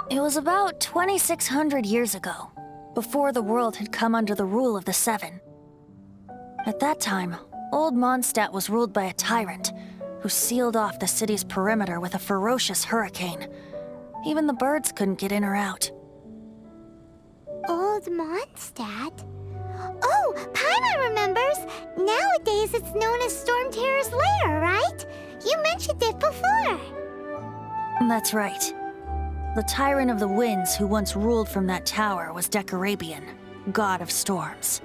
Speaker 3: It was about 2,600 years ago, before the world had come under the rule of the Seven. At that time, Old Mondstadt was ruled by a tyrant who sealed off the city's perimeter with a ferocious hurricane. Even the birds couldn't get in or out.
Speaker 2: Old Mondstadt? Oh, Paimon remembers! Nowadays it's known as Storm Terror's lair, right? You mentioned it before.
Speaker 3: That's right. The Tyrant of the Winds who once ruled from that tower was Decarabian, god of storms.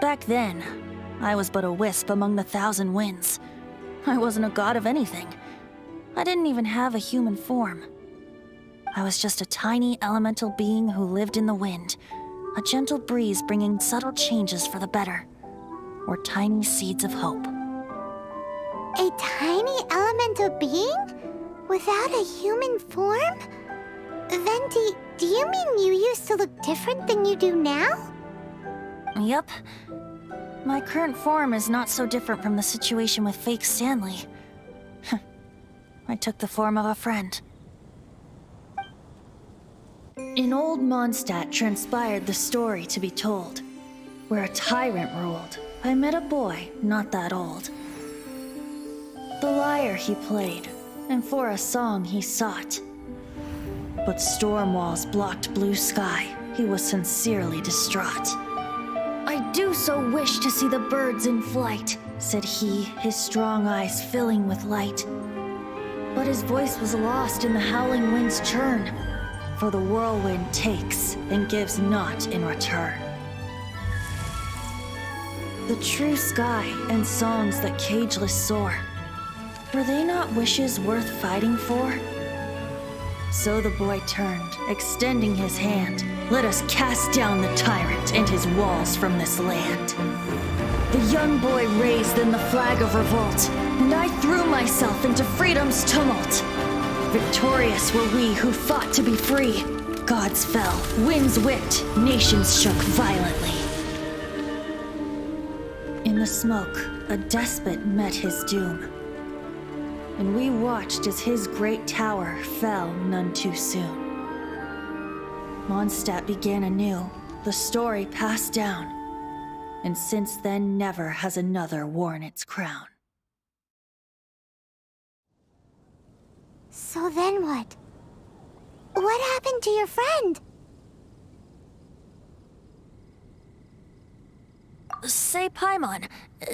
Speaker 3: Back then, I was but a wisp among the thousand winds. I wasn't a god of anything. I didn't even have a human form. I was just a tiny elemental being who lived in the wind, a gentle breeze bringing subtle changes for the better, or tiny seeds of hope.
Speaker 2: A tiny elemental being? Without a human form? Venti, do you mean you used to look different than you do now?
Speaker 3: Yep. My current form is not so different from the situation with fake Stanley. I took the form of a friend. In Old Mondstadt transpired the story to be told. Where a tyrant ruled, I met a boy not that old. The lyre he played, and for a song he sought. But storm walls blocked blue sky, he was sincerely distraught. I do so wish to see the birds in flight, said he, his strong eyes filling with light. But his voice was lost in the howling wind's churn, for the whirlwind takes and gives not in return. The true sky and songs that cageless soar, were they not wishes worth fighting for? So the boy turned, extending his hand. Let us cast down the tyrant and his walls from this land. The young boy raised then the flag of revolt, and I threw myself into freedom's tumult. Victorious were we who fought to be free. Gods fell, winds whipped, nations shook violently. In the smoke, a despot met his doom. And we watched as his great tower fell none too soon. Mondstadt began anew, the story passed down, and since then never has another worn its crown.
Speaker 2: So then what? What happened to your friend?
Speaker 3: Say, Paimon,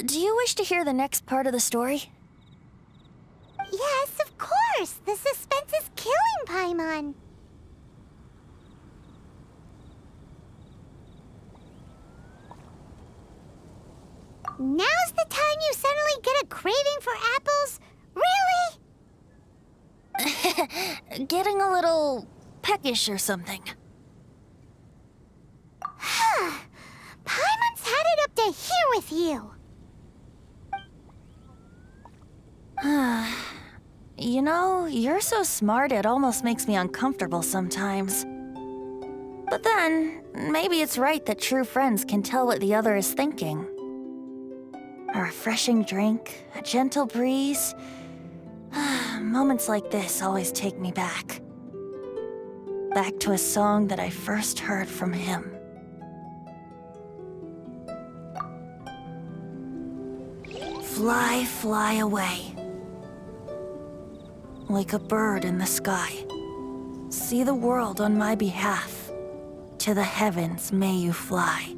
Speaker 3: do you wish to hear the next part of the story?
Speaker 2: Yes, of course! The suspense is killing Paimon! Now's the time you suddenly get a craving for apples? Really?
Speaker 3: Getting a little peckish or something.
Speaker 2: Paimon's had it up to here with you.
Speaker 3: You know, you're so smart it almost makes me uncomfortable sometimes. But then, maybe it's right that true friends can tell what the other is thinking. A refreshing drink, a gentle breeze. Moments like this always take me back. Back to a song that I first heard from him. Fly, fly away. Like a bird in the sky. See the world on my behalf. To the heavens may you fly.